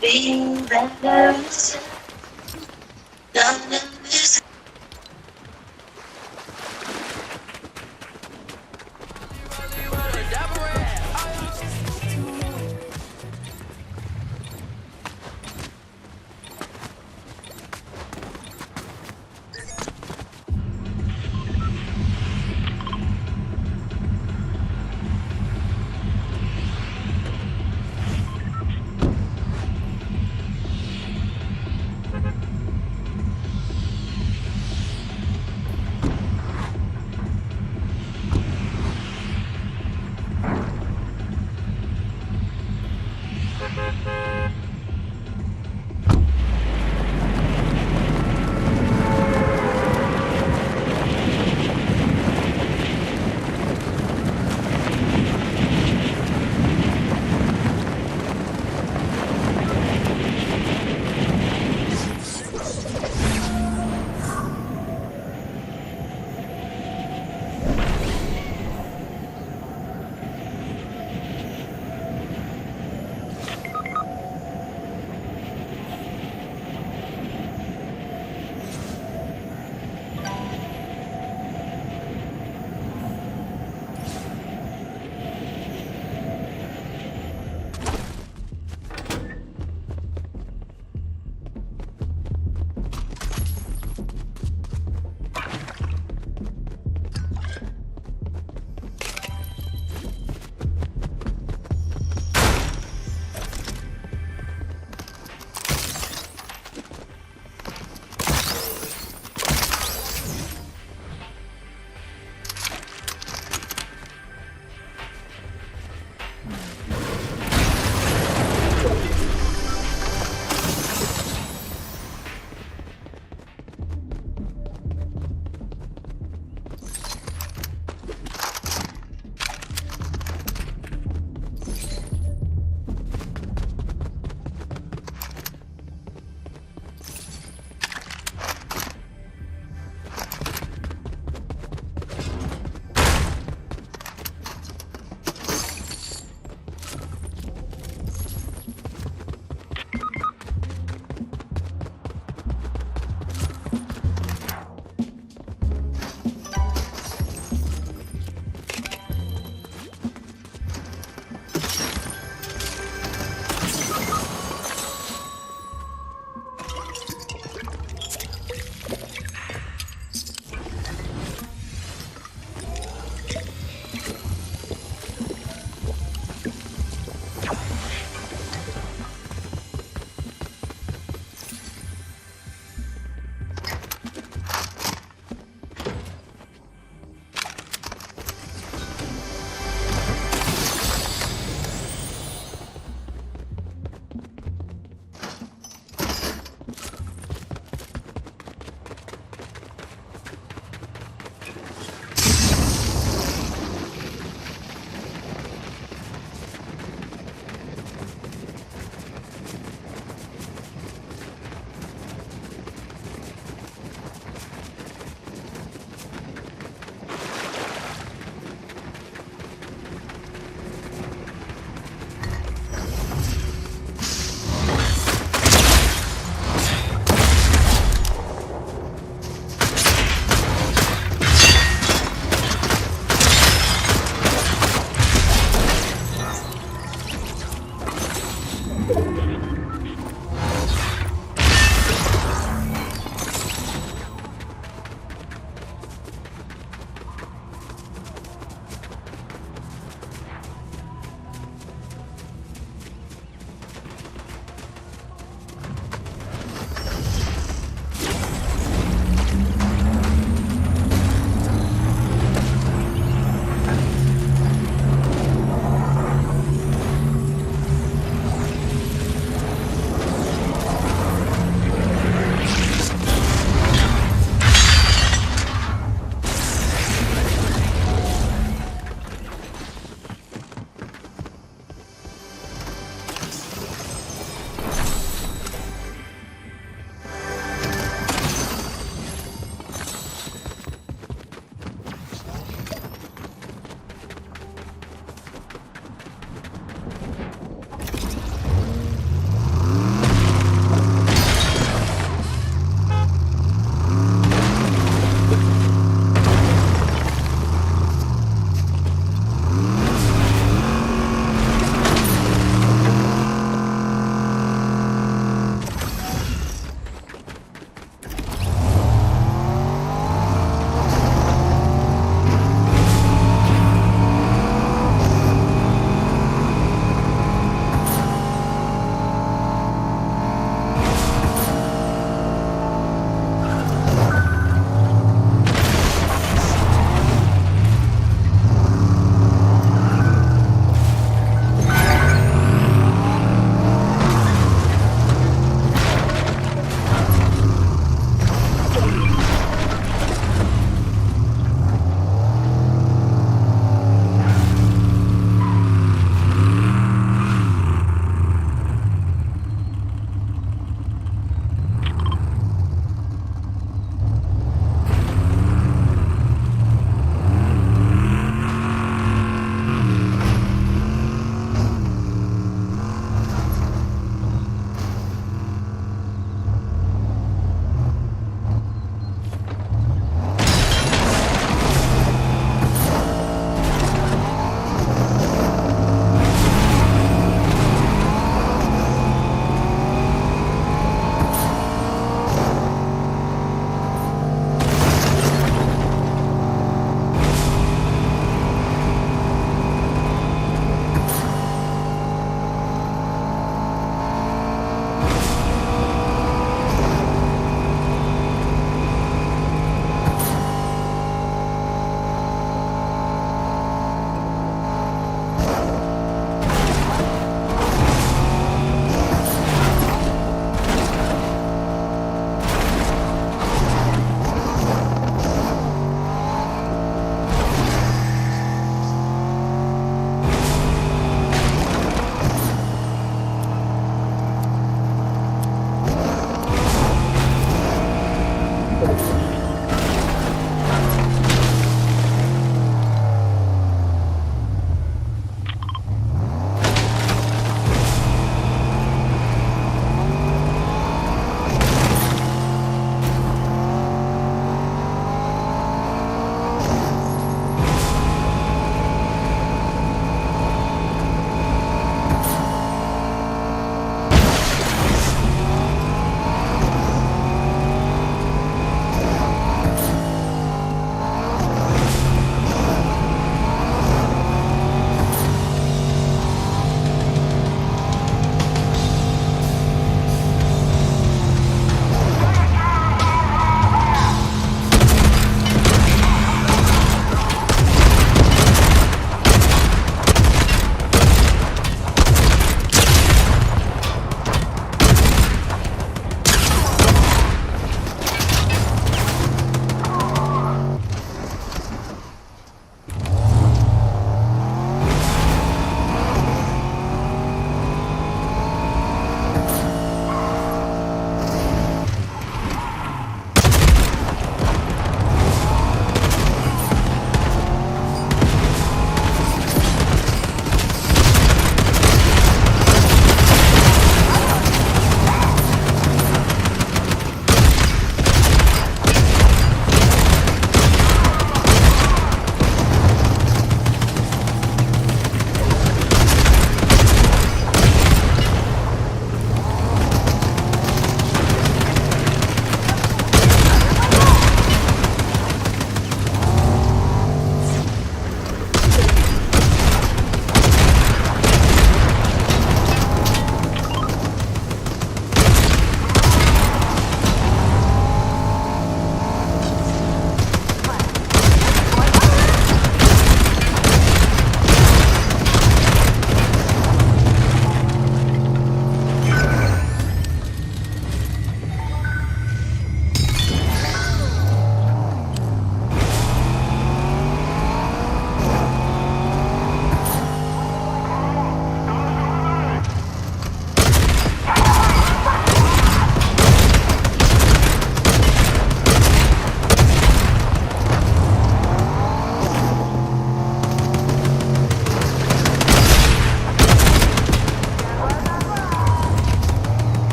Being better,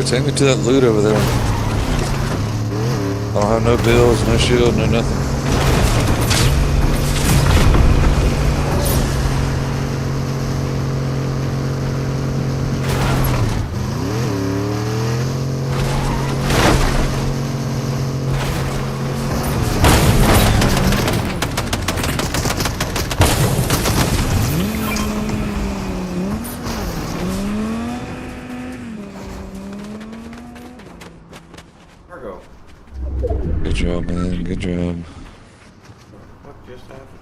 bro. Take me to that loot over there. I don't have no bills, no shield, no nothing. Cargo. Good job, man. Good job. What just happened?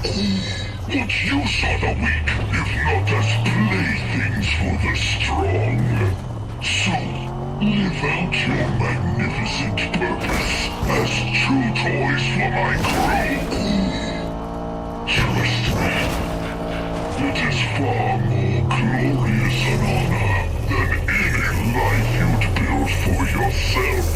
What use are the weak if not as playthings for the strong? So, live out your magnificent purpose as true toys for my crew. Trust me, it is far more glorious an honor than any life you'd build for yourself.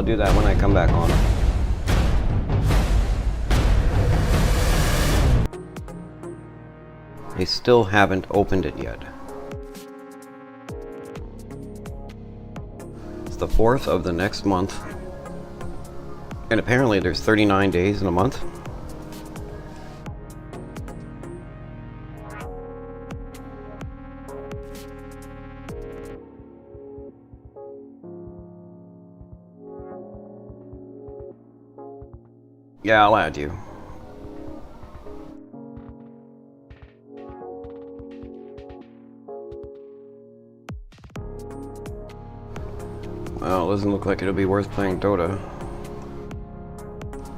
I'll do that when I come back on. They still haven't opened it yet. It's the 4th of the next month. And apparently there's 39 days in a month. Yeah, I'll add you. Well, it doesn't look like it'll be worth playing Dota.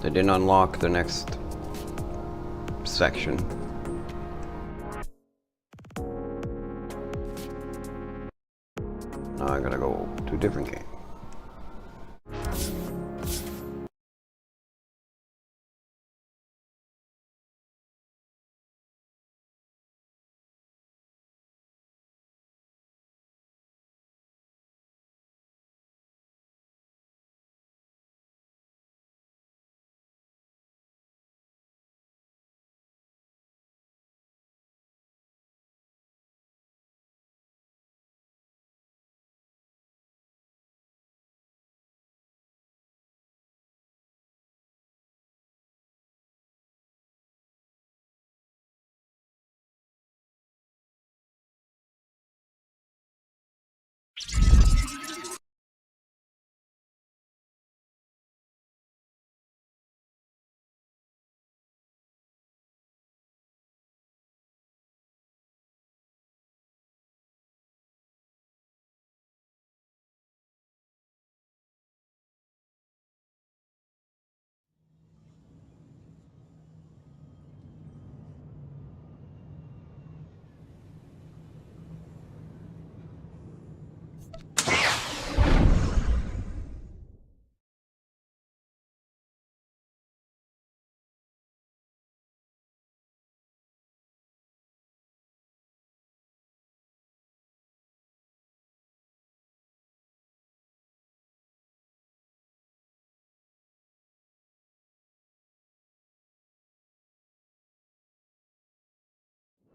They didn't unlock the next section. Now I gotta go to a different game.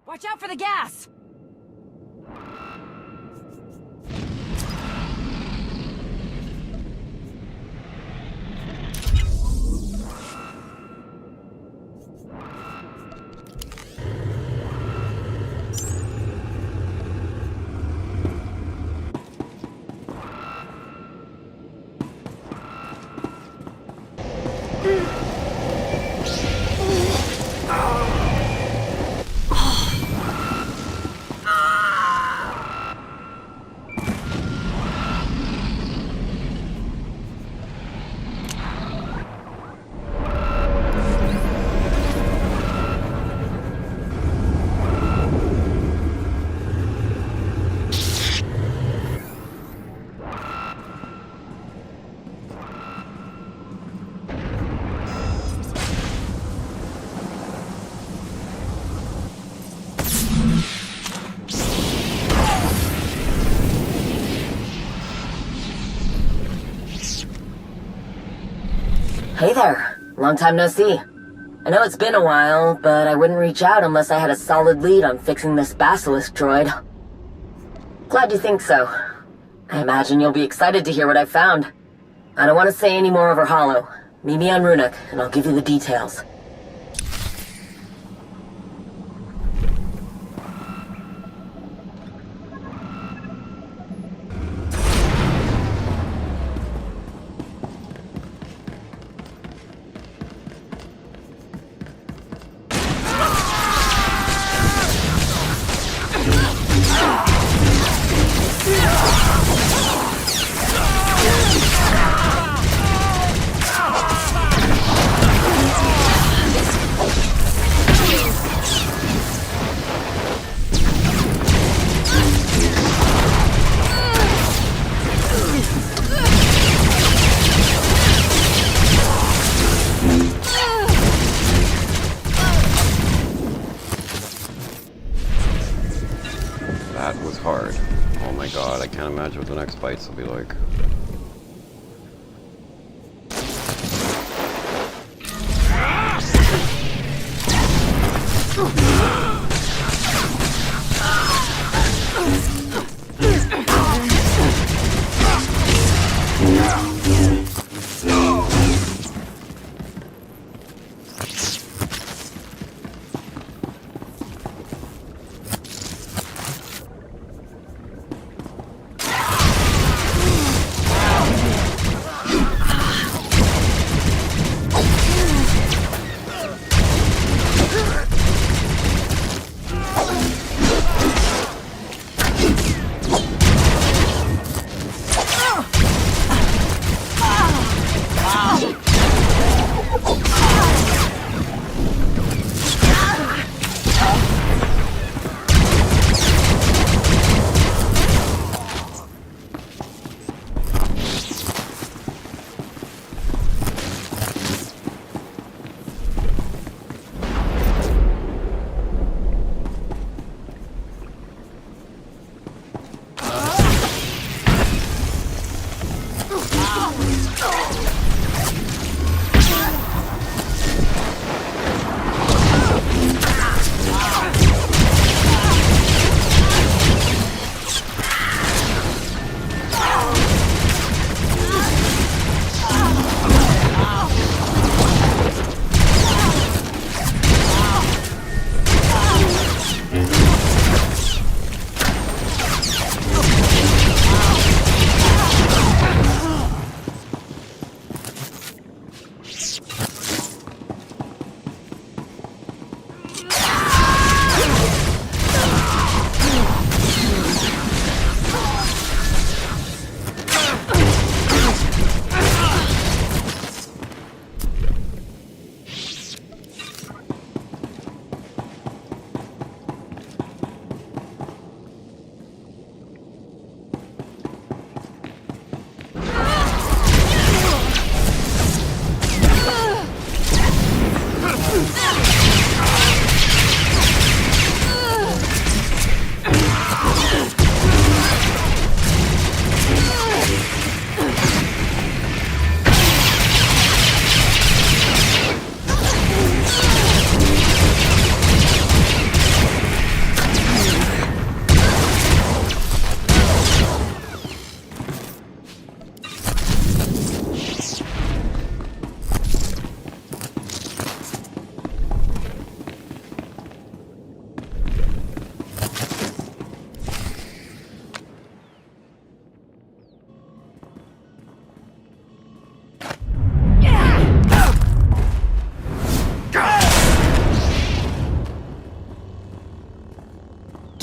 Watch out for the gas! Hey there. Long time no see. I know it's been a while, but I wouldn't reach out unless I had a solid lead on fixing this basilisk droid. Glad you think so. I imagine you'll be excited to hear what I've found. I don't want to say any more over Hollow. Meet me on Runuk, and I'll give you the details. That was hard. Oh my god, I can't imagine what the next fights will be like.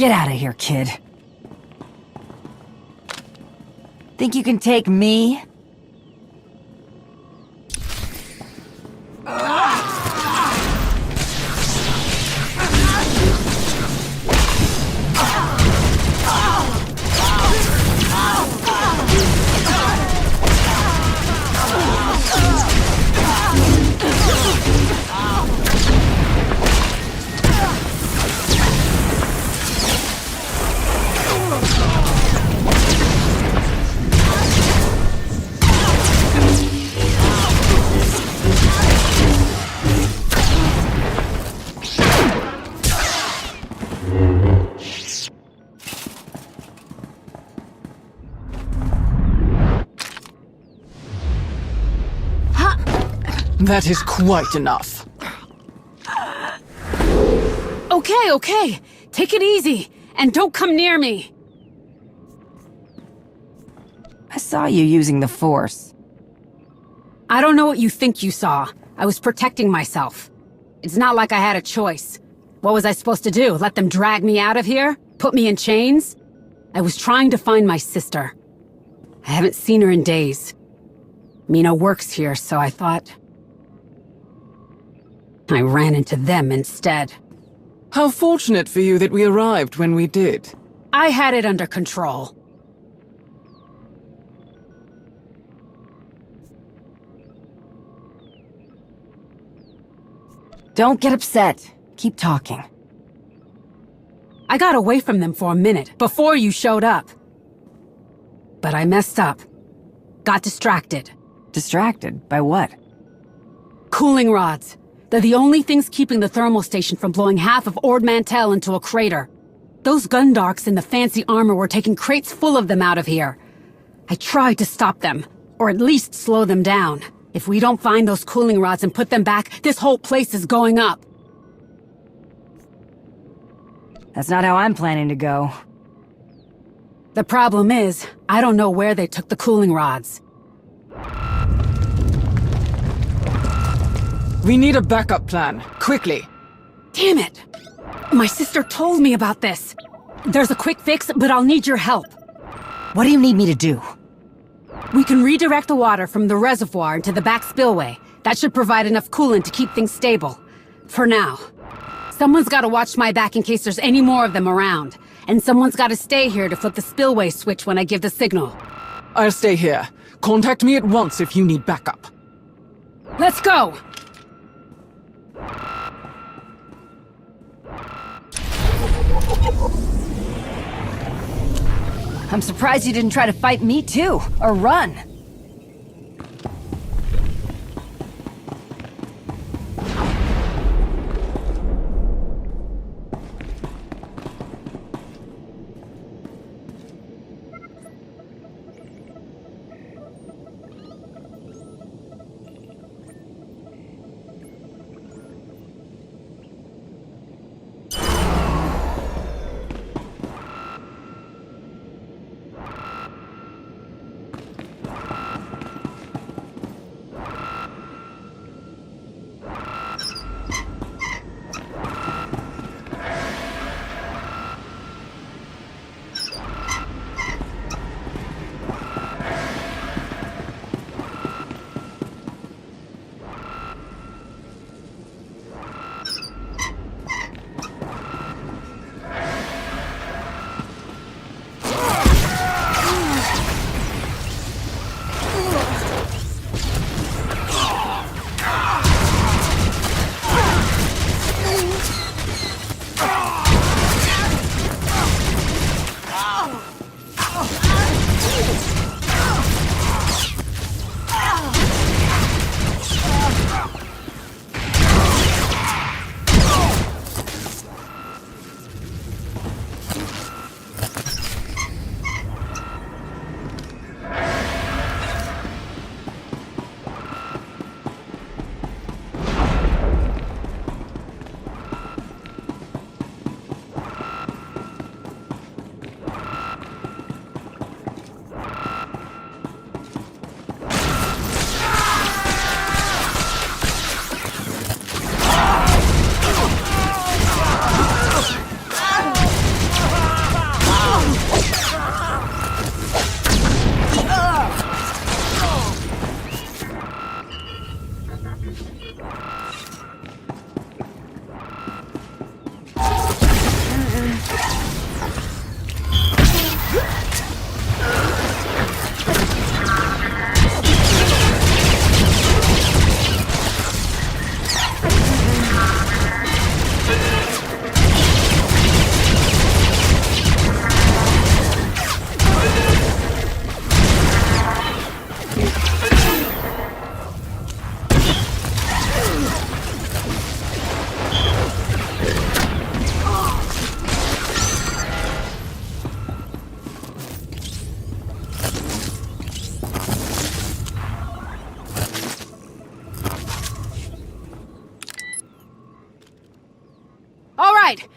Get out of here, kid. Think you can take me? That is quite enough. Okay. Take it easy, and don't come near me. I saw you using the Force. I don't know what you think you saw. I was protecting myself. It's not like I had a choice. What was I supposed to do? Let them drag me out of here? Put me in chains? I was trying to find my sister. I haven't seen her in days. Mina works here, so I thought... I ran into them instead. How fortunate for you that we arrived when we did. I had it under control. Don't get upset. Keep talking. I got away from them for a minute, before you showed up. But I messed up. Got distracted. Distracted? By what? Cooling rods. They're the only things keeping the thermal station from blowing half of Ord Mantell into a crater. Those Gundarks in the fancy armor were taking crates full of them out of here. I tried to stop them, or at least slow them down. If we don't find those cooling rods and put them back, this whole place is going up. That's not how I'm planning to go. The problem is, I don't know where they took the cooling rods. We need a backup plan, quickly. Damn it! My sister told me about this. There's a quick fix, but I'll need your help. What do you need me to do? We can redirect the water from the reservoir into the back spillway. That should provide enough coolant to keep things stable. For now. Someone's gotta watch my back in case there's any more of them around. And someone's gotta stay here to flip the spillway switch when I give the signal. I'll stay here. Contact me at once if you need backup. Let's go! I'm surprised you didn't try to fight me too, or run.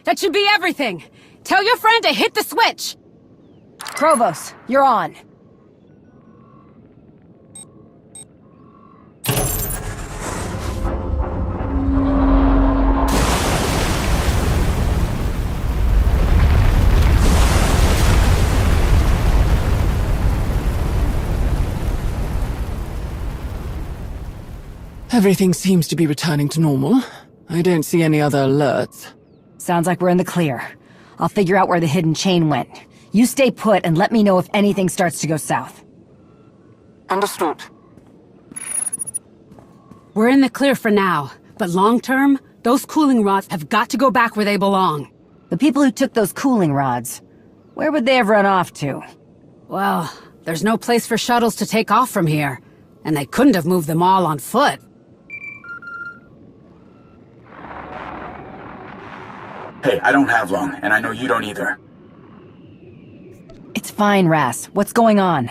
That should be everything. Tell your friend to hit the switch. Provost, you're on. Everything seems to be returning to normal. I don't see any other alerts. Sounds like we're in the clear. I'll figure out where the hidden chain went. You stay put and let me know if anything starts to go south. Understood. We're in the clear for now, but long term, those cooling rods have got to go back where they belong. The people who took those cooling rods, where would they have run off to? Well, there's no place for shuttles to take off from here, and they couldn't have moved them all on foot. Hey, I don't have long, and I know you don't either. It's fine, Ras. What's going on?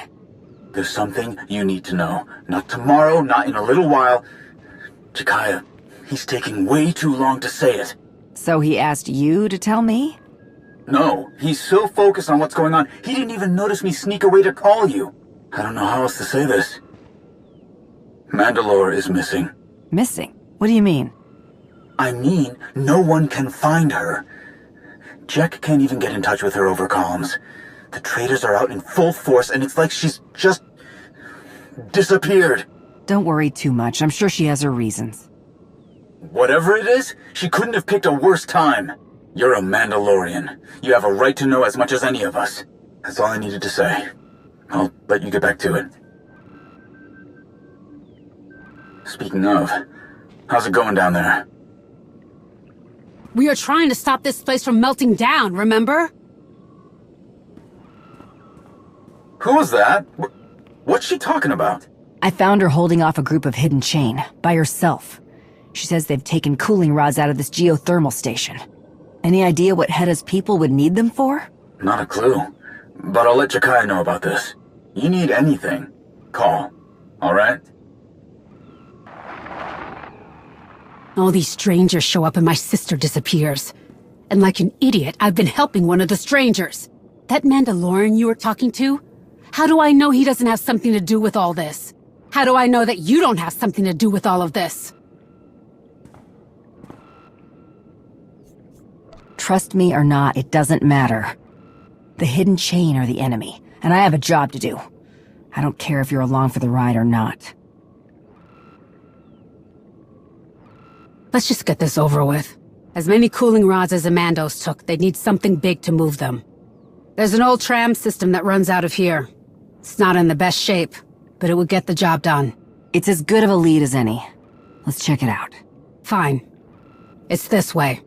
There's something you need to know. Not tomorrow, not in a little while. Jakaya, he's taking way too long to say it. So he asked you to tell me? No, he's so focused on what's going on, he didn't even notice me sneak away to call you. I don't know how else to say this. Mandalore is missing. Missing? What do you mean? I mean, no one can find her. Jack can't even get in touch with her over comms. The traitors are out in full force, and it's like she's just disappeared. Don't worry too much. I'm sure she has her reasons. Whatever it is, she couldn't have picked a worse time. You're a Mandalorian. You have a right to know as much as any of us. That's all I needed to say. I'll let you get back to it. Speaking of, how's it going down there? We are trying to stop this place from melting down, remember? Who was that? What's she talking about? I found her holding off a group of hidden chain, by herself. She says they've taken cooling rods out of this geothermal station. Any idea what Hedda's people would need them for? Not a clue. But I'll let Jakaya know about this. You need anything, call. Alright? All these strangers show up and my sister disappears. And like an idiot, I've been helping one of the strangers. That Mandalorian you were talking to? How do I know he doesn't have something to do with all this? How do I know that you don't have something to do with all of this? Trust me or not, it doesn't matter. The hidden chain are the enemy, and I have a job to do. I don't care if you're along for the ride or not. Let's just get this over with. As many cooling rods as the Mandos took, they'd need something big to move them. There's an old tram system that runs out of here. It's not in the best shape, but it would get the job done. It's as good of a lead as any. Let's check it out. Fine. It's this way.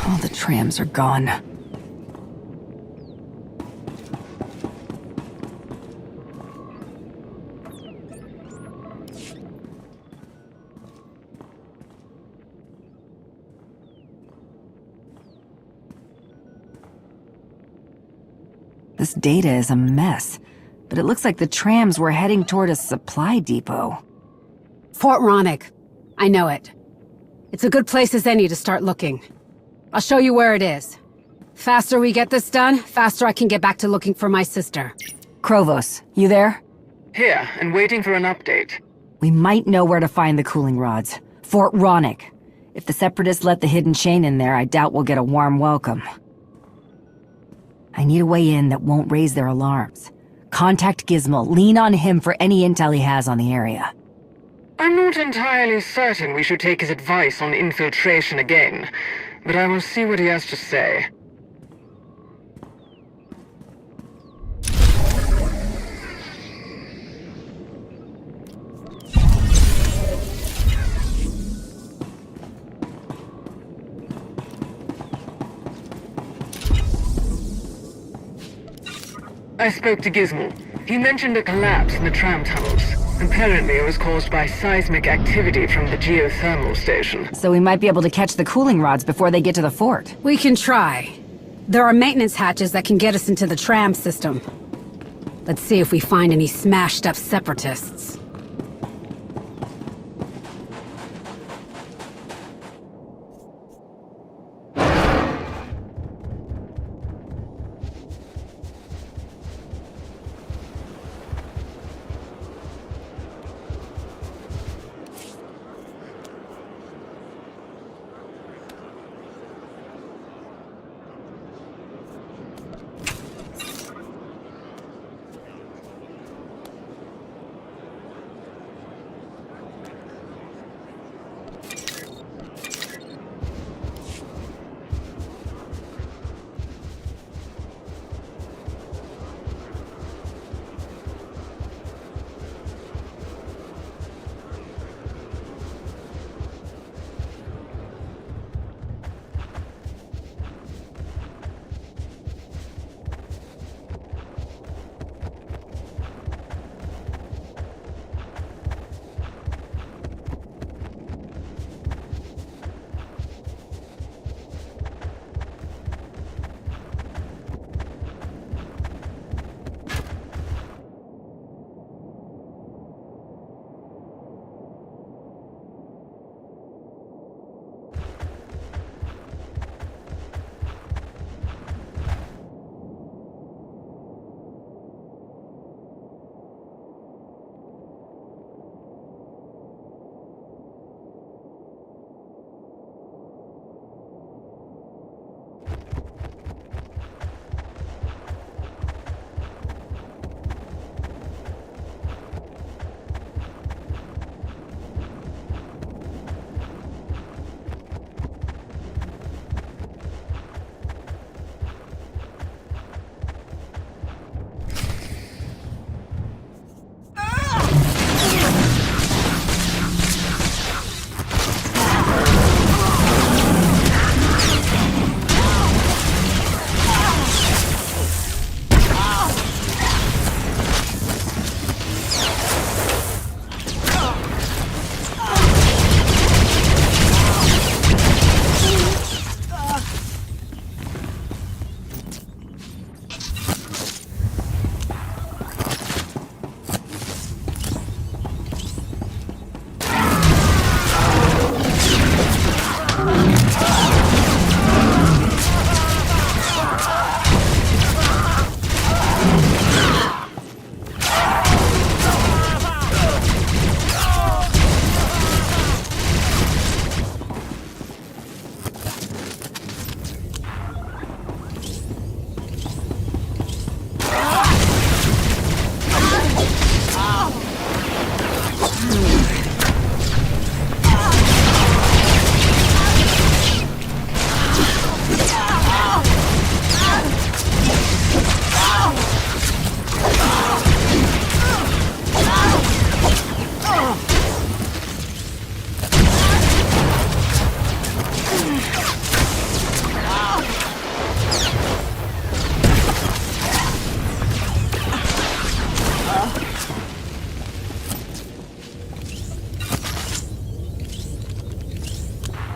All the trams are gone. This data is a mess, but it looks like the trams were heading toward a supply depot. Fort Ronick. I know it. It's a good place as any to start looking. I'll show you where it is. Faster we get this done, faster I can get back to looking for my sister. Krovos, you there? Here, and waiting for an update. We might know where to find the cooling rods. Fort Ronick. If the Separatists let the hidden chain in there, I doubt we'll get a warm welcome. I need a way in that won't raise their alarms. Contact Gizmo. Lean on him for any intel he has on the area. I'm not entirely certain we should take his advice on infiltration again, but I will see what he has to say. I spoke to Gizmo. He mentioned a collapse in the tram tunnels. Apparently it was caused by seismic activity from the geothermal station. So we might be able to catch the cooling rods before they get to the fort. We can try. There are maintenance hatches that can get us into the tram system. Let's see if we find any smashed up separatists.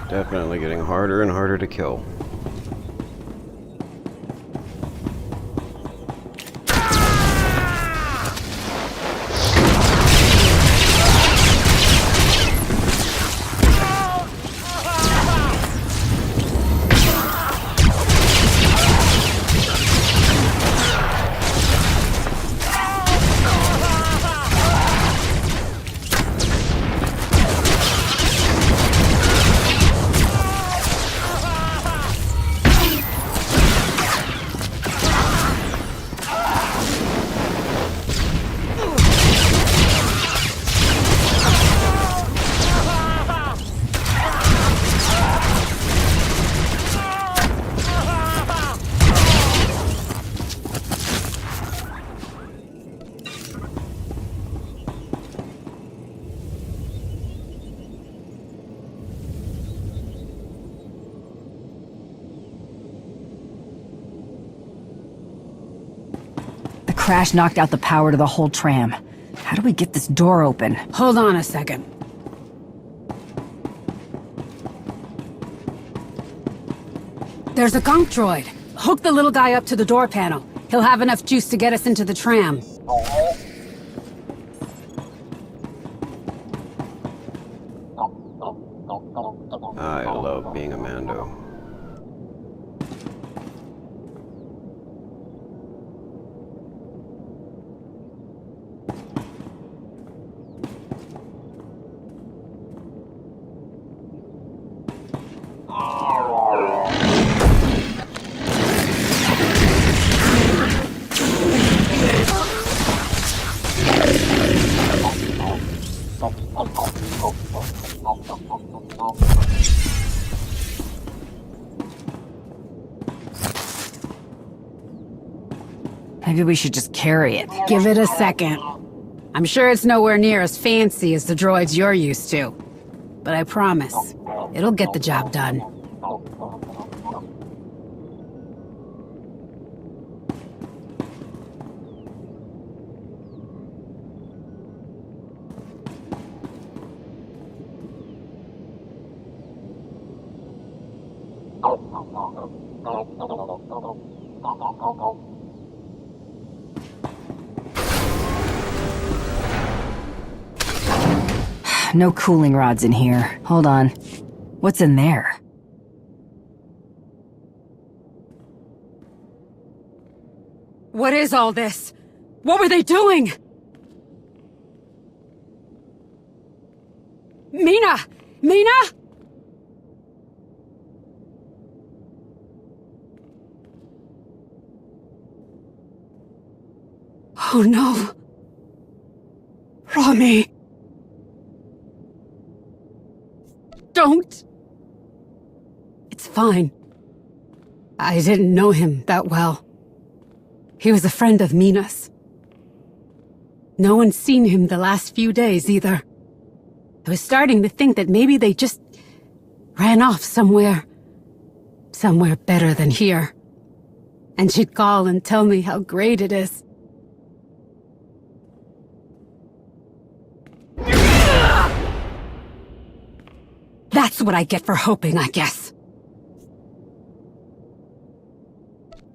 Definitely getting harder and harder to kill. crash knocked out the power to the whole tram. How do we get this door open? Hold on a second. There's a gunk droid. Hook the little guy up to the door panel. He'll have enough juice to get us into the tram. I love being a Mando. Maybe we should just carry it. Give it a second. I'm sure it's nowhere near as fancy as the droids you're used to. But I promise, it'll get the job done. No cooling rods in here. Hold on. What's in there? What is all this? What were they doing? Mina! Mina! Oh no. Rami. Don't. It's fine. I didn't know him that well. He was a friend of Mina's. No one's seen him the last few days either. I was starting to think that maybe they just ran off somewhere. Somewhere better than here. And she'd call and tell me how great it is. That's what I get for hoping, I guess.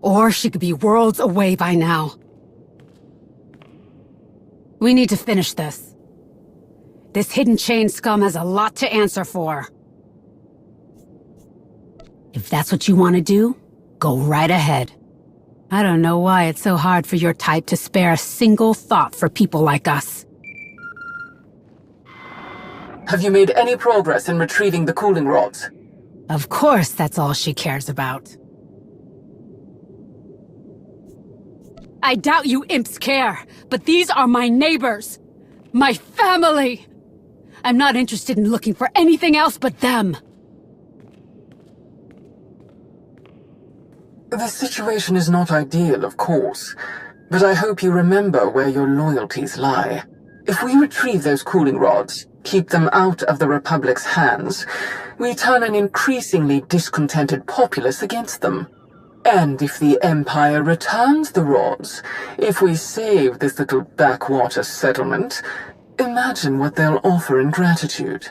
Or she could be worlds away by now. We need to finish this. This hidden chain scum has a lot to answer for. If that's what you want to do, go right ahead. I don't know why it's so hard for your type to spare a single thought for people like us. Have you made any progress in retrieving the cooling rods? Of course that's all she cares about. I doubt you imps care, but these are my neighbors. My family! I'm not interested in looking for anything else but them. The situation is not ideal, of course, but I hope you remember where your loyalties lie. If we retrieve those cooling rods, keep them out of the Republic's hands, we turn an increasingly discontented populace against them. And if the Empire returns the rods, if we save this little backwater settlement, imagine what they'll offer in gratitude.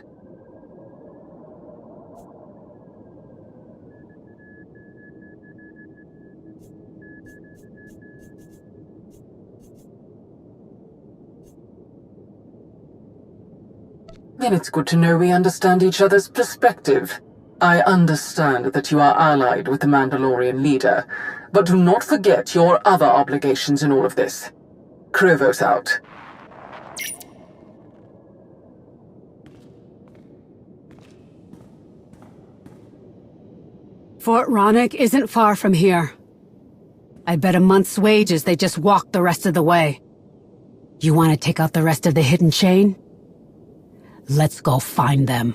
Then it's good to know we understand each other's perspective. I understand that you are allied with the Mandalorian leader, but do not forget your other obligations in all of this. Krivos out. Fort Ronick isn't far from here. I bet a month's wages they just walked the rest of the way. You want to take out the rest of the hidden chain? Let's go find them.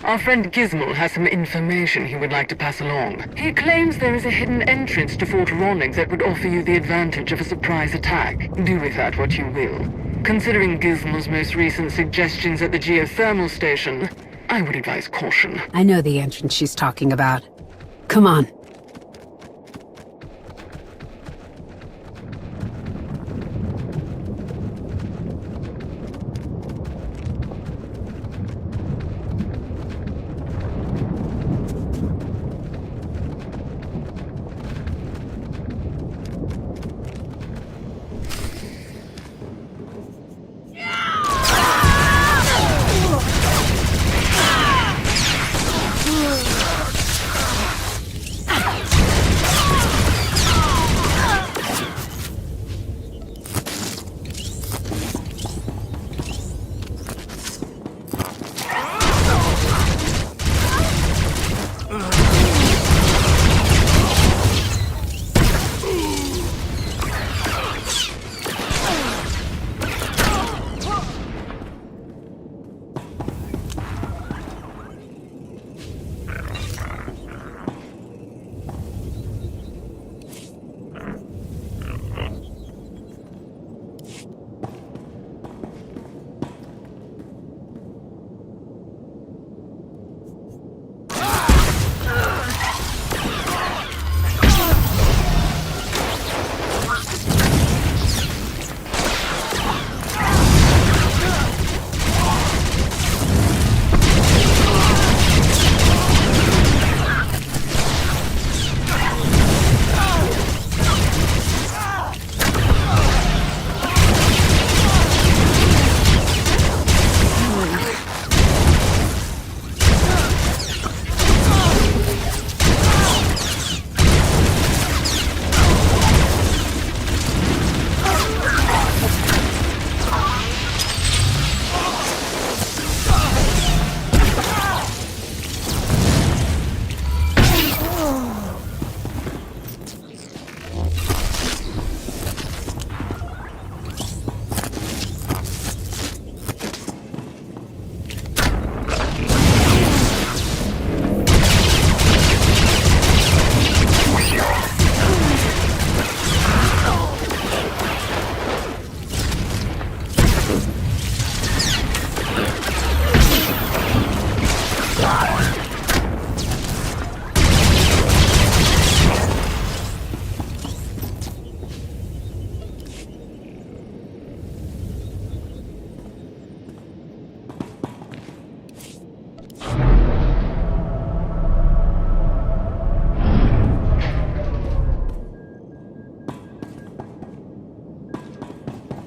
Our friend Gizmo has some information he would like to pass along. He claims there is a hidden entrance to Fort Ronick that would offer you the advantage of a surprise attack. Do with that what you will. Considering Gizmo's most recent suggestions at the geothermal station, I would advise caution. I know the entrance she's talking about. Come on.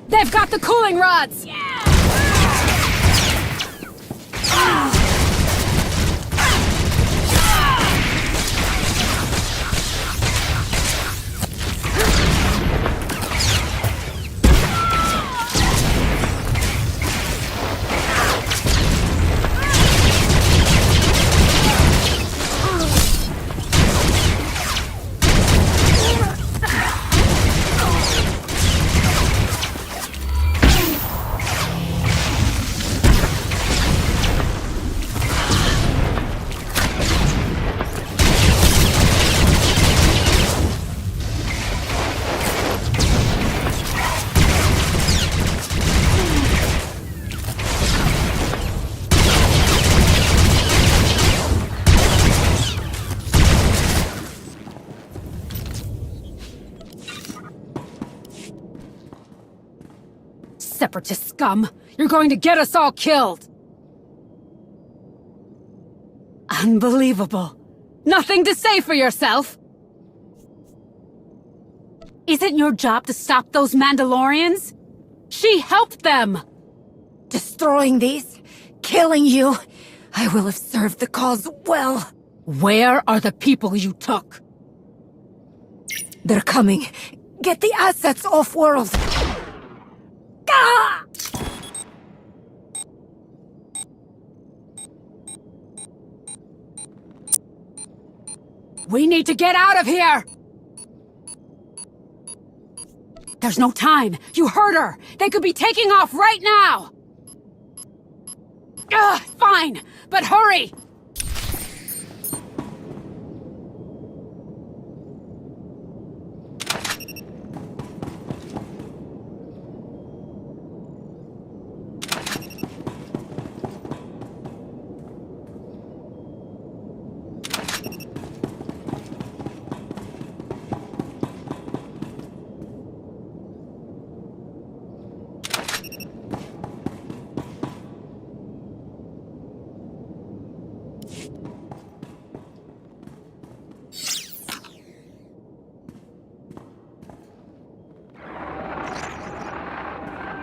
They've got the cooling rods! Separatist scum! You're going to get us all killed! Unbelievable. Nothing to say for yourself? Isn't your job to stop those Mandalorians? She helped them! Destroying these, killing you, I will have served the cause well. Where are the people you took? They're coming. Get the assets off-world. Ah! We need to get out of here! There's no time. You heard her. They could be taking off right now. Fine. fine, but hurry!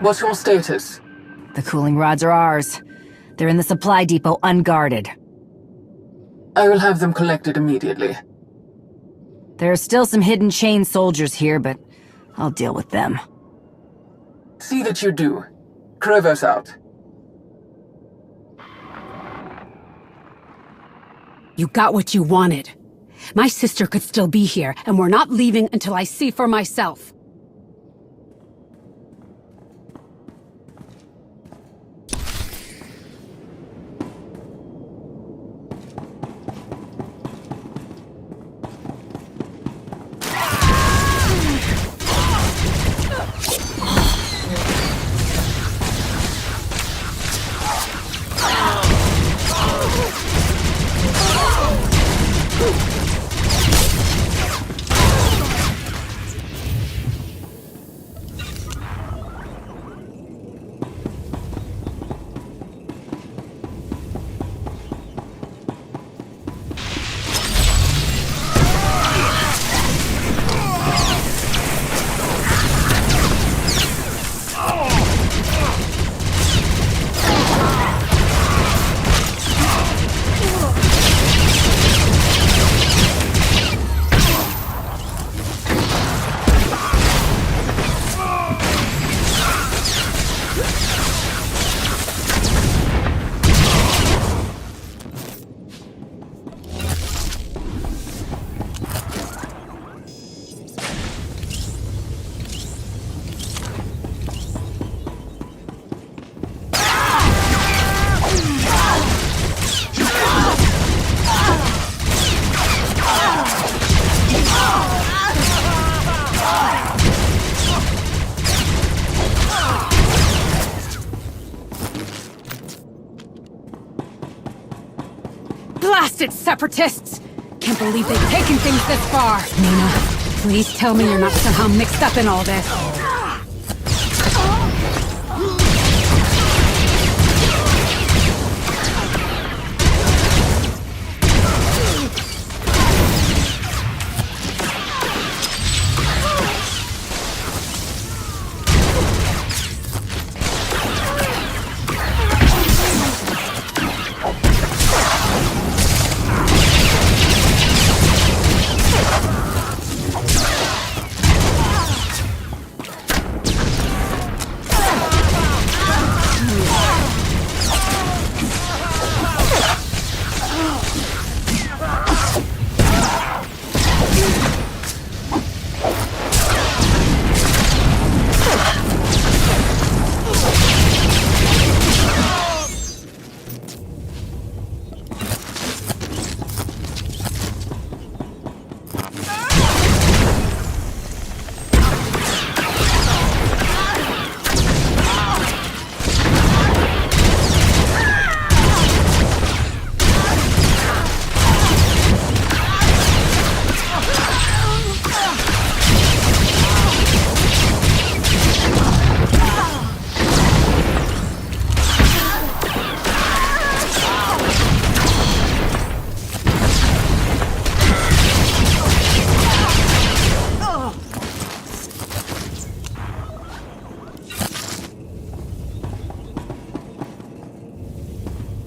What's your status? The cooling rods are ours. They're in the supply depot unguarded. I will have them collected immediately. There are still some hidden chain soldiers here, but I'll deal with them. See that you do. Krivos out. You got what you wanted. My sister could still be here, and we're not leaving until I see for myself. Blasted separatists! Can't believe they've taken things this far. Nina, please tell me you're not somehow mixed up in all this.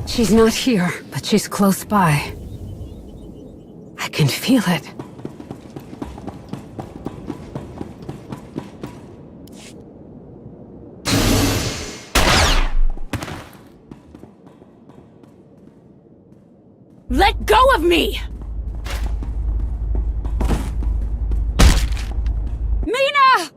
She's not here, but she's close by. I can feel it. Let go of me! Mina!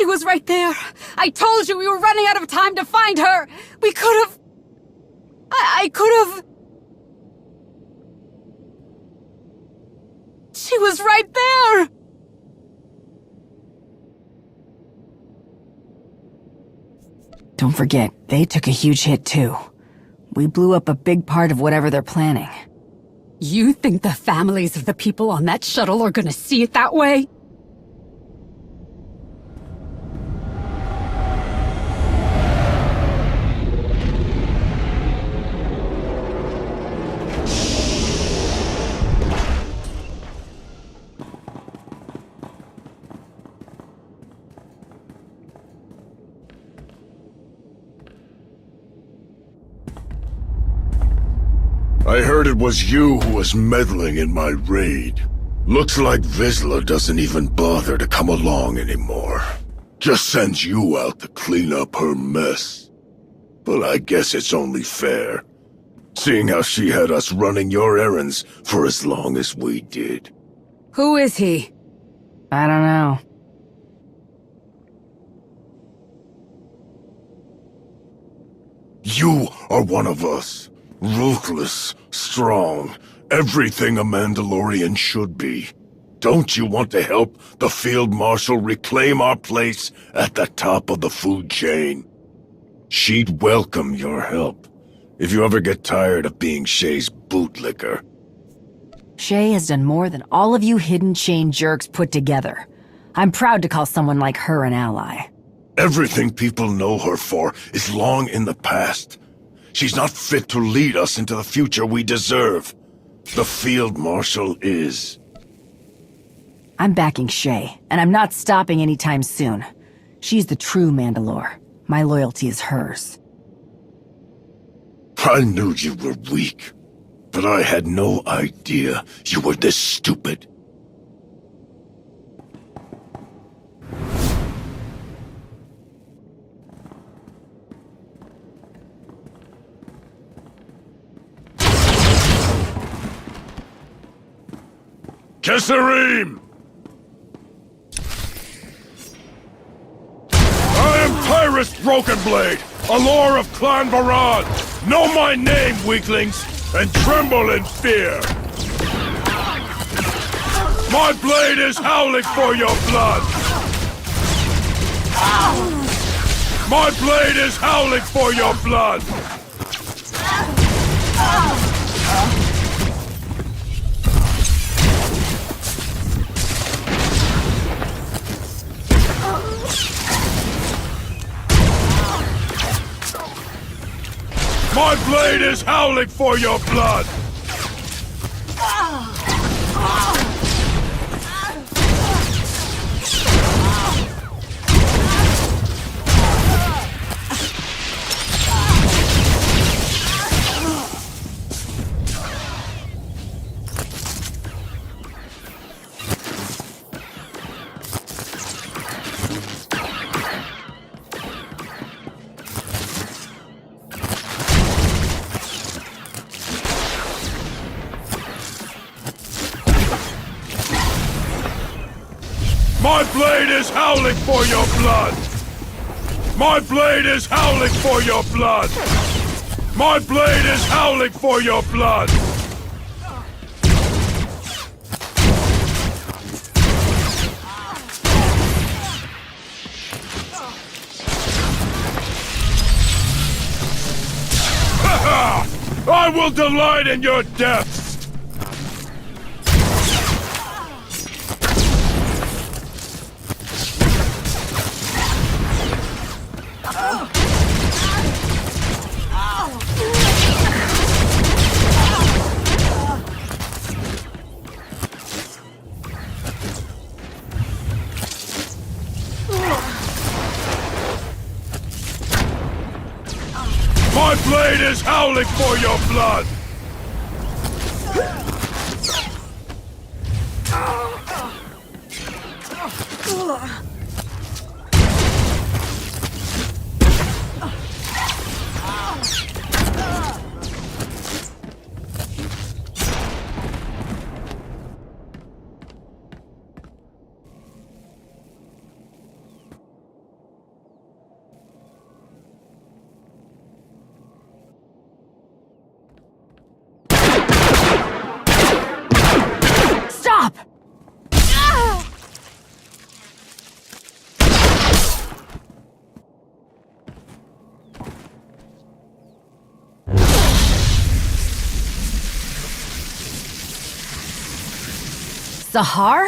She was right there. I told you we were running out of time to find her. We could have... I could have... She was right there! Don't forget, they took a huge hit too. We blew up a big part of whatever they're planning. You think the families of the people on that shuttle are gonna see it that way? I heard it was you who was meddling in my raid. Looks like Vizsla doesn't even bother to come along anymore. Just sends you out to clean up her mess. But I guess it's only fair, seeing how she had us running your errands for as long as we did. Who is he? I don't know. You are one of us. Ruthless, strong, everything a Mandalorian should be. Don't you want to help the Field Marshal reclaim our place at the top of the food chain? She'd welcome your help, if you ever get tired of being Shay's bootlicker. Shay has done more than all of you hidden chain jerks put together. I'm proud to call someone like her an ally. Everything people know her for is long in the past. She's not fit to lead us into the future we deserve. The Field Marshal is. I'm backing Shay, and I'm not stopping anytime soon. She's the true Mandalore. My loyalty is hers. I knew you were weak, but I had no idea you were this stupid. Kesserim! I am Tyrus Brokenblade, Allure of Clan Varad. Know my name, weaklings, and tremble in fear. My blade is howling for your blood. My blade is howling for your blood. My blade is howling for your blood! My blade is howling for your blood! My blade is howling for your blood! My blade is howling for your blood! Ha! I will delight in your death! My blade is howling for your blood! Sahar?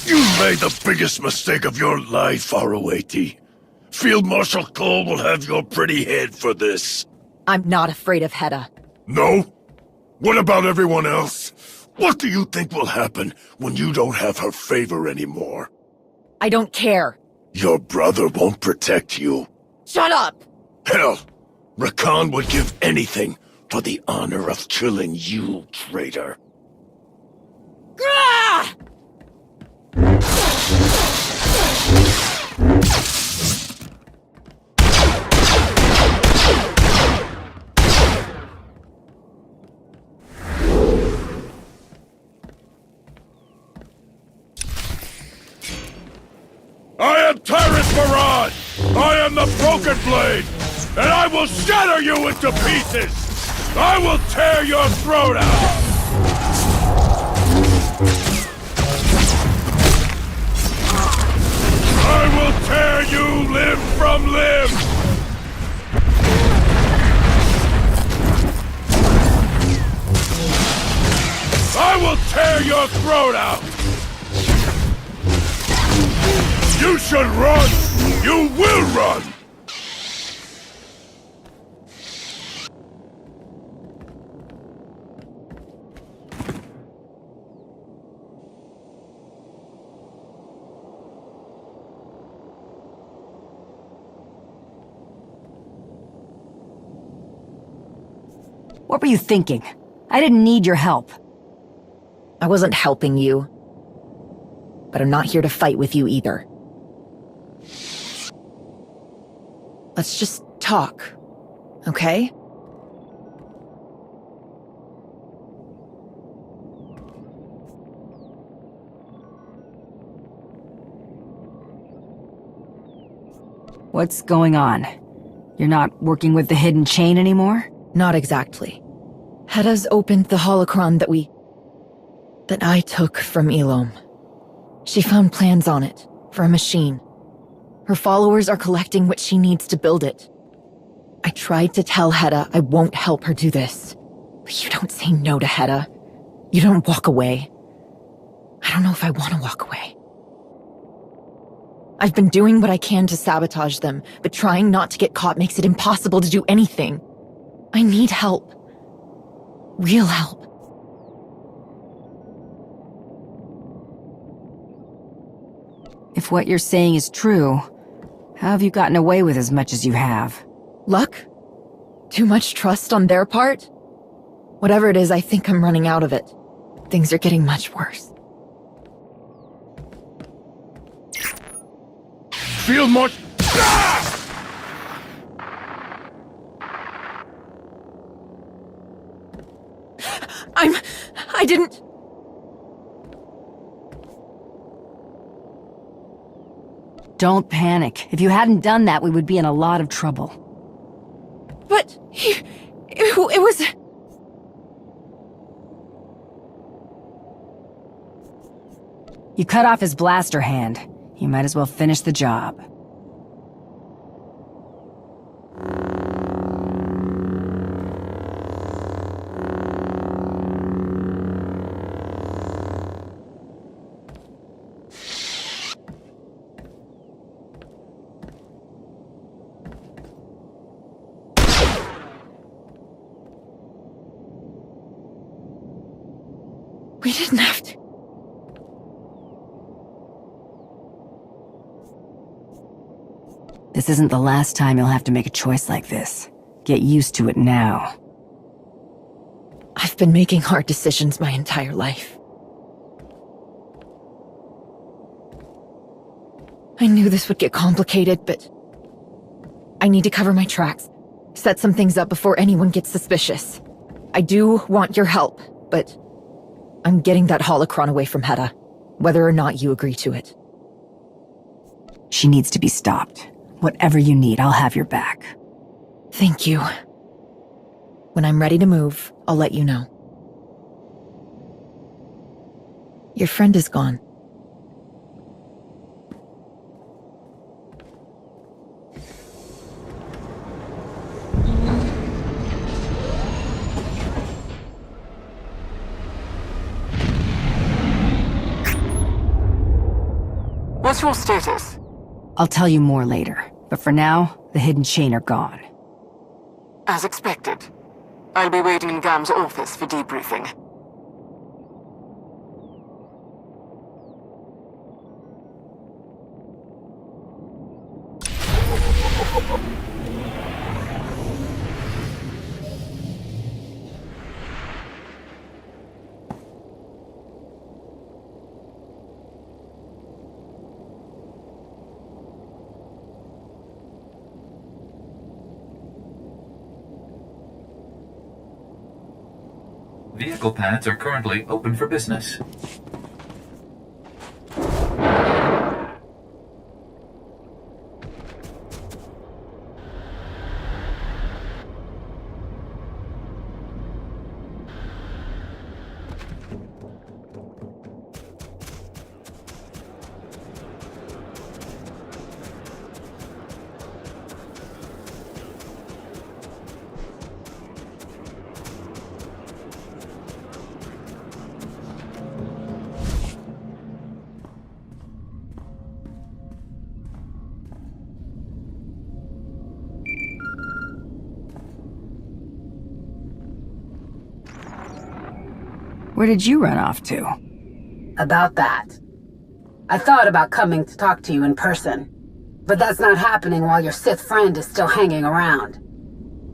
You made the biggest mistake of your life, Arawati. Field Marshal Cole will have your pretty head for this. I'm not afraid of Hedda. No? What about everyone else? What do you think will happen when you don't have her favor anymore? I don't care. Your brother won't protect you. Shut up! Hell, Rakan would give anything for the honor of killing you, traitor. Ah! I am Tyrant Barad! I am the Broken Blade! And I will shatter you into pieces! I will tear your throat out! I will tear you limb from limb! I will tear your throat out! You should run! You will run! What were you thinking? I didn't need your help. I wasn't helping you. But I'm not here to fight with you either. Let's just talk, okay? What's going on? You're not working with the hidden chain anymore? Not exactly. Hedda's opened the holocron that I took from Elom. She found plans on it, for a machine. Her followers are collecting what she needs to build it. I tried to tell Hedda I won't help her do this. But you don't say no to Hedda. You don't walk away. I don't know if I want to walk away. I've been doing what I can to sabotage them, but trying not to get caught makes it impossible to do anything. I need help. Real help. If what you're saying is true, how have you gotten away with as much as you have? Luck? Too much trust on their part? Whatever it is, I think I'm running out of it. Things are getting much worse. Feel much... Ah! I didn't... Don't panic. If you hadn't done that, we would be in a lot of trouble. But... it was... You cut off his blaster hand. You might as well finish the job. We didn't have to... This isn't the last time you'll have to make a choice like this. Get used to it now. I've been making hard decisions my entire life. I knew this would get complicated, but... I need to cover my tracks. Set some things up before anyone gets suspicious. I do want your help, but... I'm getting that holocron away from Hedda, whether or not you agree to it. She needs to be stopped. Whatever you need, I'll have your back. Thank you. When I'm ready to move, I'll let you know. Your friend is gone. What's your status? I'll tell you more later, but for now, the hidden chain are gone. As expected. I'll be waiting in Gam's office for debriefing. Vehicle pads are currently open for business. Where did you run off to? About that. I thought about coming to talk to you in person, but that's not happening while your Sith friend is still hanging around.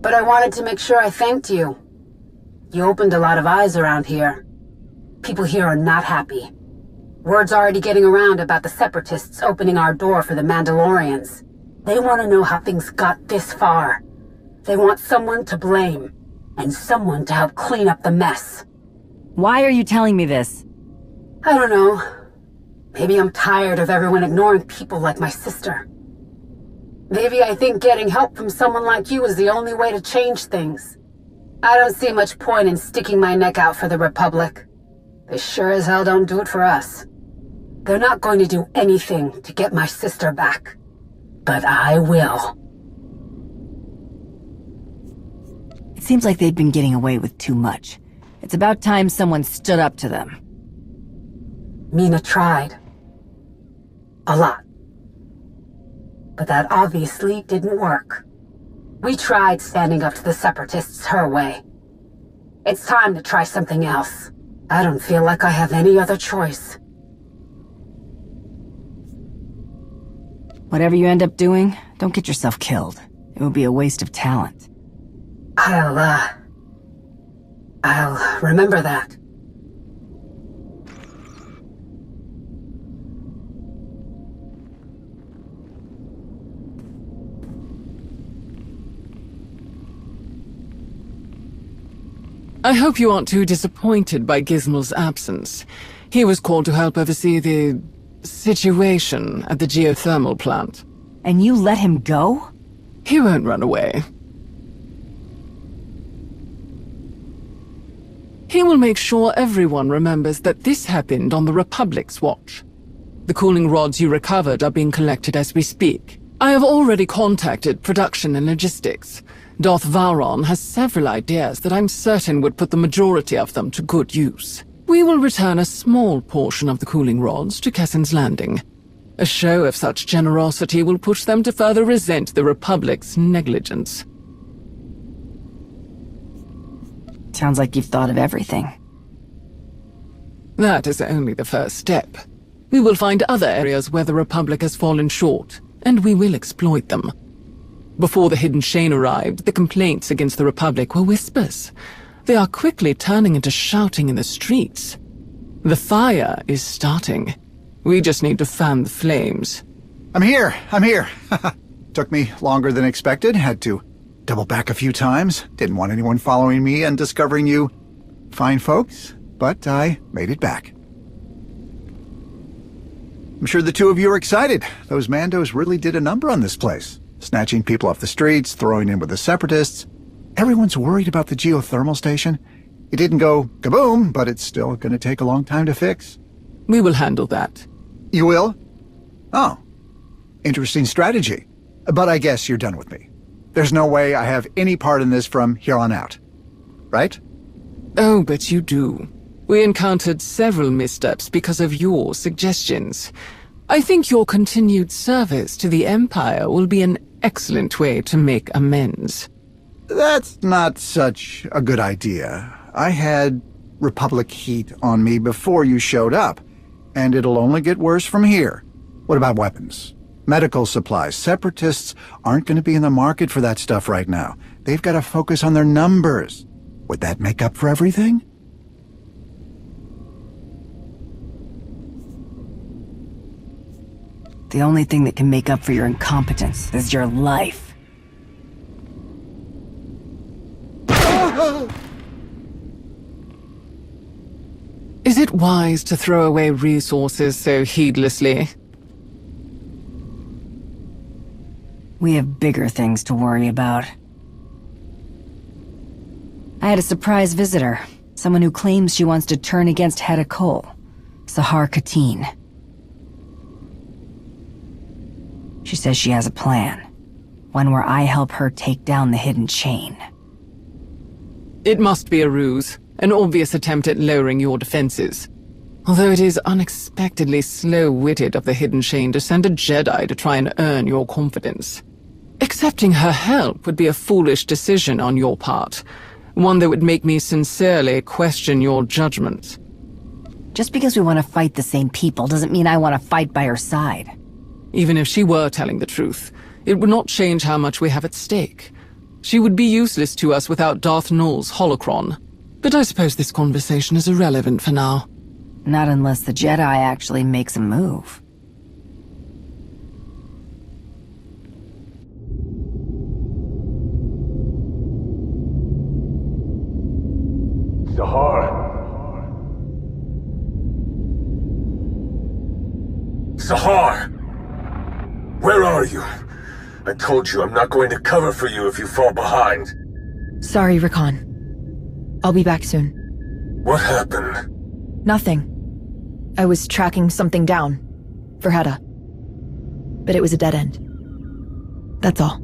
But I wanted to make sure I thanked you. You opened a lot of eyes around here. People here are not happy. Word's already getting around about the Separatists opening our door for the Mandalorians. They want to know how things got this far. They want someone to blame, and someone to help clean up the mess. Why are you telling me this? I don't know. Maybe I'm tired of everyone ignoring people like my sister. Maybe I think getting help from someone like you is the only way to change things. I don't see much point in sticking my neck out for the Republic. They sure as hell don't do it for us. They're not going to do anything to get my sister back. But I will. It seems like they've been getting away with too much. It's about time someone stood up to them. Mina tried. A lot. But that obviously didn't work. We tried standing up to the Separatists her way. It's time to try something else. I don't feel like I have any other choice. Whatever you end up doing, don't get yourself killed. It would be a waste of talent. I'll remember that. I hope you aren't too disappointed by Gizmel's absence. He was called to help oversee the situation at the geothermal plant. And you let him go? He won't run away. He will make sure everyone remembers that this happened on the Republic's watch. The cooling rods you recovered are being collected as we speak. I have already contacted production and logistics. Darth Vowron has several ideas that I'm certain would put the majority of them to good use. We will return a small portion of the cooling rods to Kessen's Landing. A show of such generosity will push them to further resent the Republic's negligence. Sounds like you've thought of everything. That is only the first step. We will find other areas where the Republic has fallen short, and we will exploit them. Before the hidden chain arrived, the complaints against the Republic were whispers. They are quickly turning into shouting in the streets. The fire is starting. We just need to fan the flames. I'm here! Took me longer than expected, had to double back a few times. Didn't want anyone following me and discovering you fine folks, but I made it back. I'm sure the two of you are excited. Those Mandos really did a number on this place. Snatching people off the streets, throwing in with the Separatists. Everyone's worried about the geothermal station. It didn't go kaboom, but it's still going to take a long time to fix. We will handle that. You will? Oh. Interesting strategy. But I guess you're done with me. There's no way I have any part in this from here on out. Right? Oh, but you do. We encountered several missteps because of your suggestions. I think your continued service to the Empire will be an excellent way to make amends. That's not such a good idea. I had Republic heat on me before you showed up, and it'll only get worse from here. What about weapons? Medical supplies. Separatists aren't going to be in the market for that stuff right now. They've got to focus on their numbers. Would that make up for everything? The only thing that can make up for your incompetence is your life. Is it wise to throw away resources so heedlessly? We have bigger things to worry about. I had a surprise visitor. Someone who claims she wants to turn against Hedda Cole. Sahar Kateen. She says she has a plan. One where I help her take down the hidden chain. It must be a ruse. An obvious attempt at lowering your defenses. Although it is unexpectedly slow-witted of the hidden chain to send a Jedi to try and earn your confidence. Accepting her help would be a foolish decision on your part. One that would make me sincerely question your judgment. Just because we want to fight the same people doesn't mean I want to fight by her side. Even if she were telling the truth, it would not change how much we have at stake. She would be useless to us without Darth Nul's holocron. But I suppose this conversation is irrelevant for now. Not unless the Jedi actually makes a move. Sahar! Where are you? I told you I'm not going to cover for you if you fall behind. Sorry, Rakan. I'll be back soon. What happened? Nothing. I was tracking something down. For Hedda. But it was a dead end. That's all.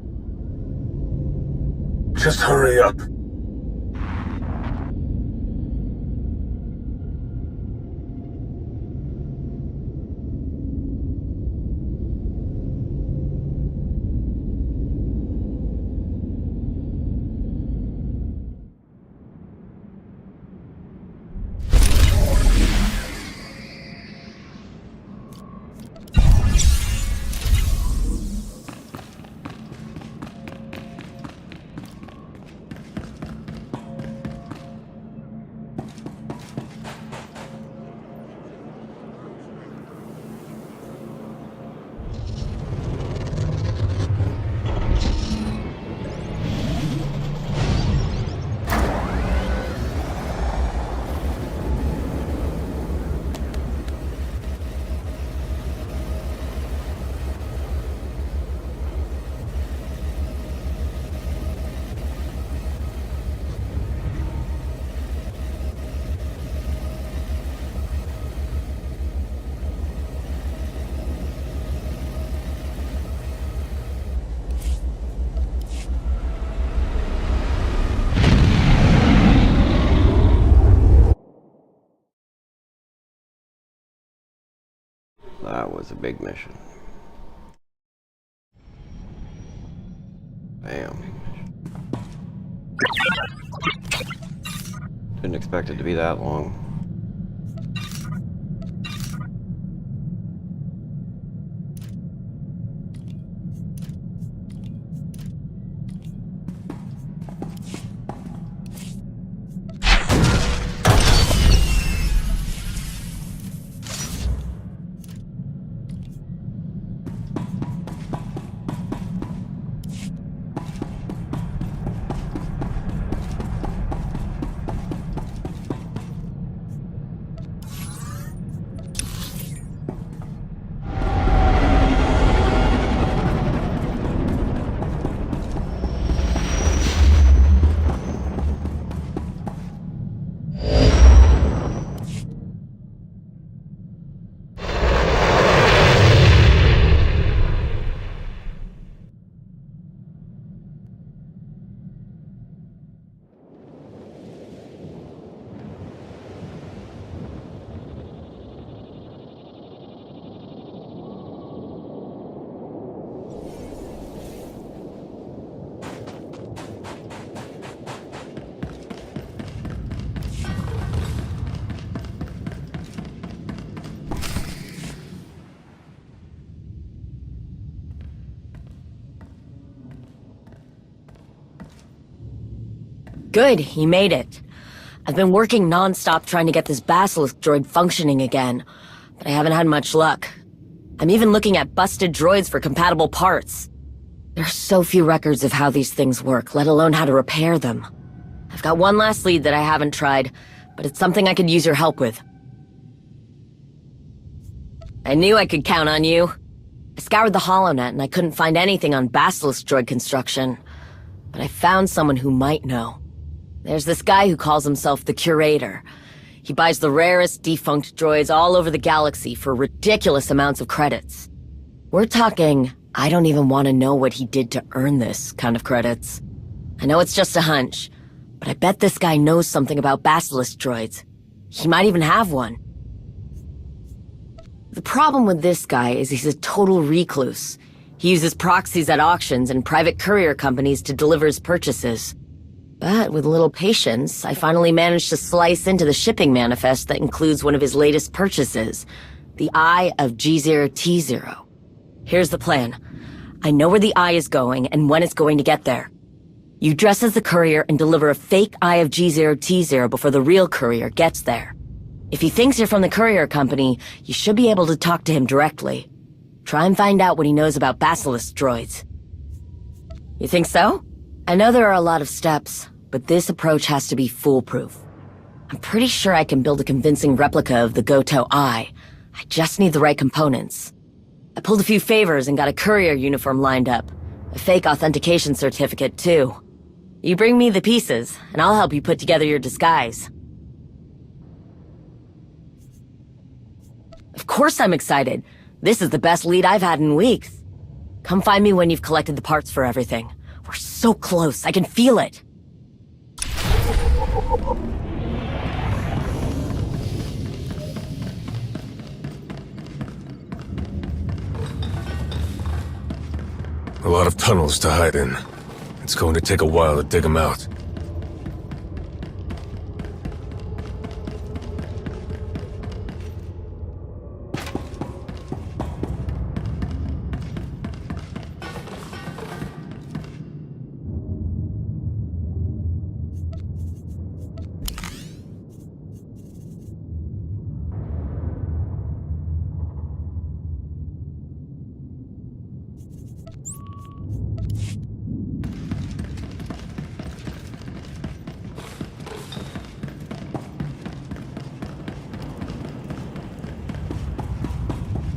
Just hurry up. That was a big mission. Bam. Didn't expect it to be that long. Good, he made it. I've been working non-stop trying to get this basilisk droid functioning again, but I haven't had much luck. I'm even looking at busted droids for compatible parts. There are so few records of how these things work, let alone how to repair them. I've got one last lead that I haven't tried, but it's something I could use your help with. I knew I could count on you. I scoured the HoloNet and I couldn't find anything on basilisk droid construction, but I found someone who might know. There's this guy who calls himself the Curator. He buys the rarest defunct droids all over the galaxy for ridiculous amounts of credits. We're talking, I don't even want to know what he did to earn this kind of credits. I know it's just a hunch, but I bet this guy knows something about basilisk droids. He might even have one. The problem with this guy is he's a total recluse. He uses proxies at auctions and private courier companies to deliver his purchases. But with a little patience, I finally managed to slice into the shipping manifest that includes one of his latest purchases, the Eye of G0T0. Here's the plan. I know where the Eye is going and when it's going to get there. You dress as the courier and deliver a fake Eye of G0T0 before the real courier gets there. If he thinks you're from the courier company, you should be able to talk to him directly. Try and find out what he knows about basilisk droids. You think so? I know there are a lot of steps, but this approach has to be foolproof. I'm pretty sure I can build a convincing replica of the Goto Eye. I just need the right components. I pulled a few favors and got a courier uniform lined up. A fake authentication certificate, too. You bring me the pieces, and I'll help you put together your disguise. Of course I'm excited. This is the best lead I've had in weeks. Come find me when you've collected the parts for everything. We're so close, I can feel it. A lot of tunnels to hide in. It's going to take a while to dig them out.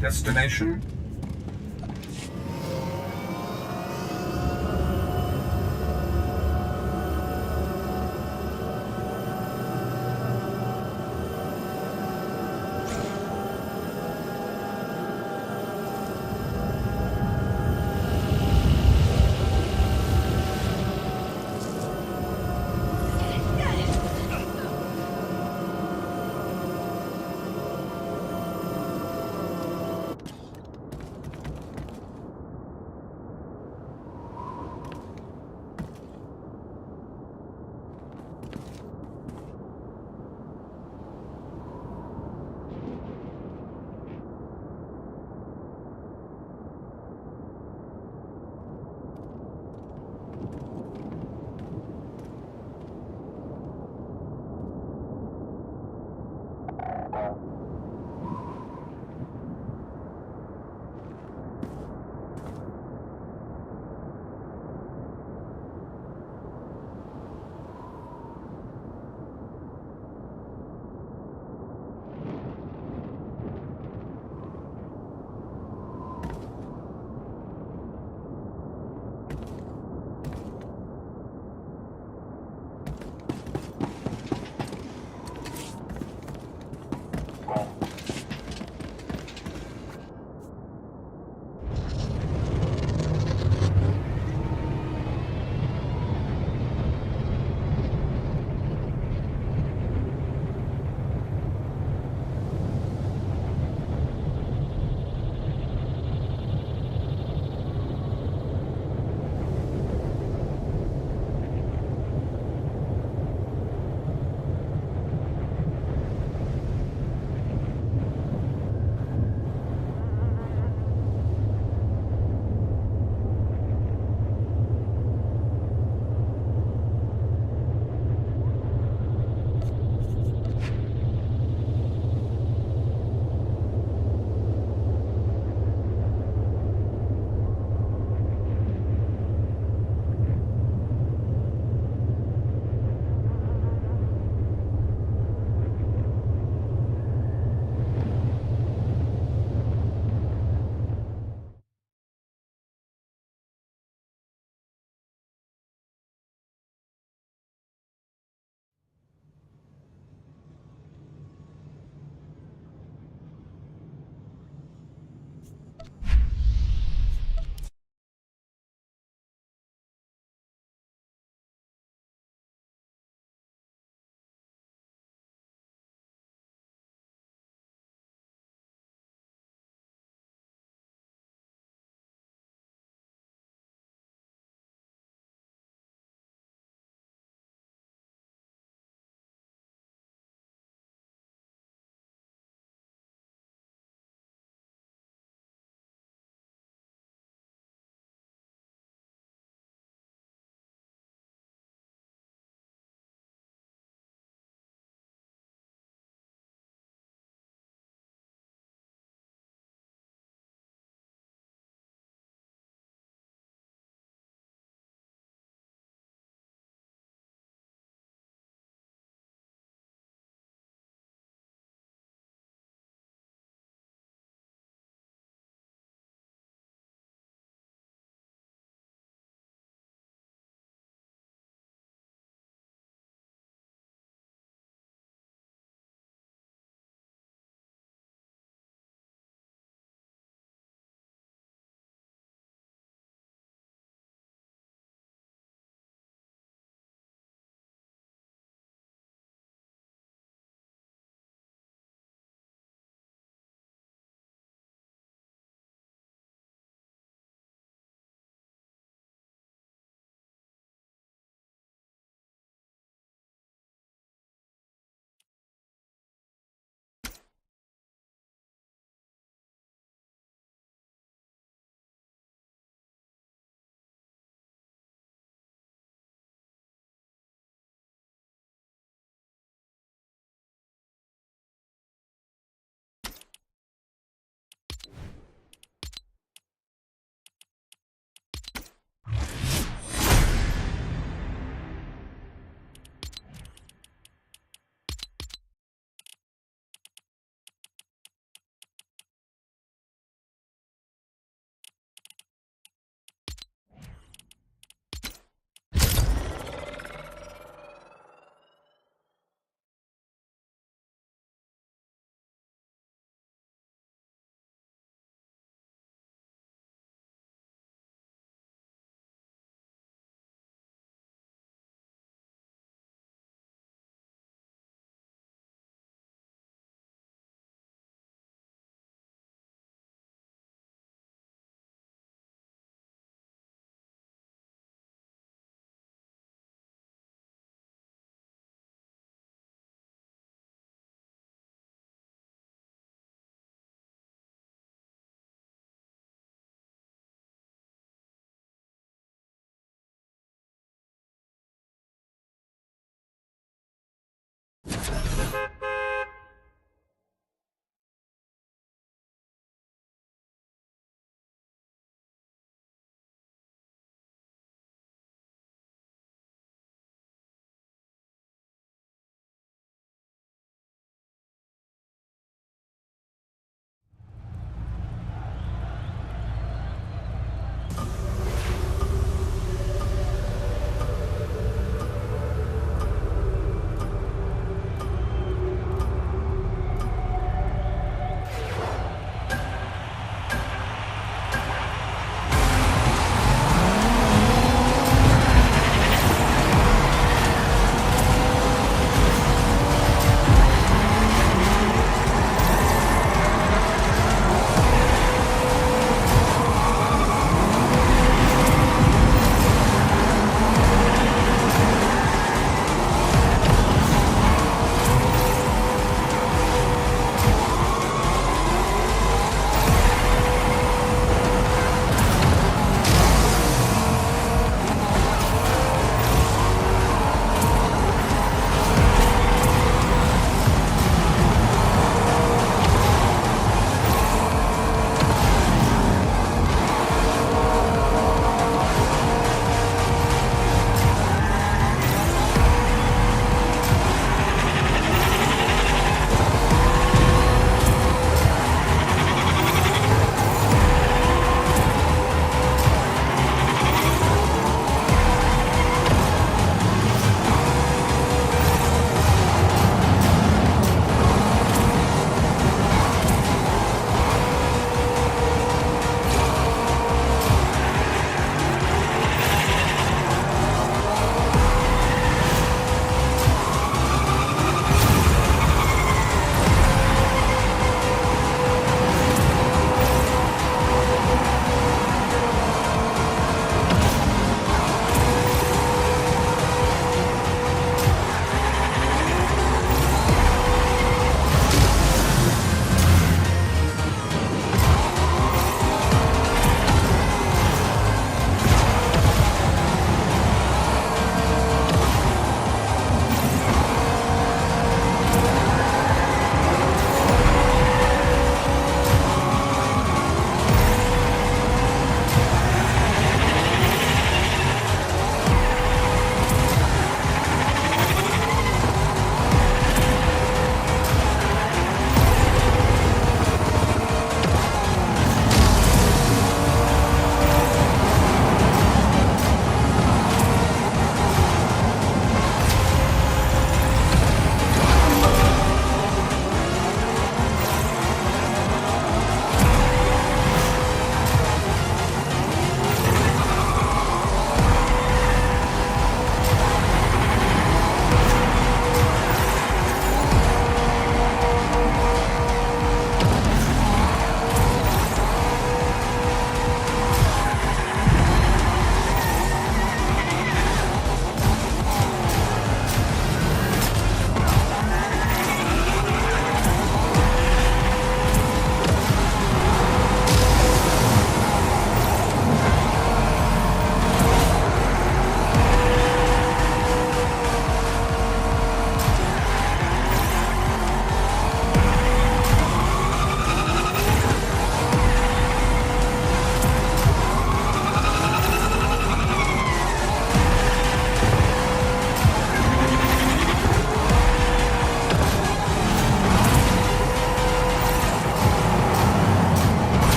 Destination?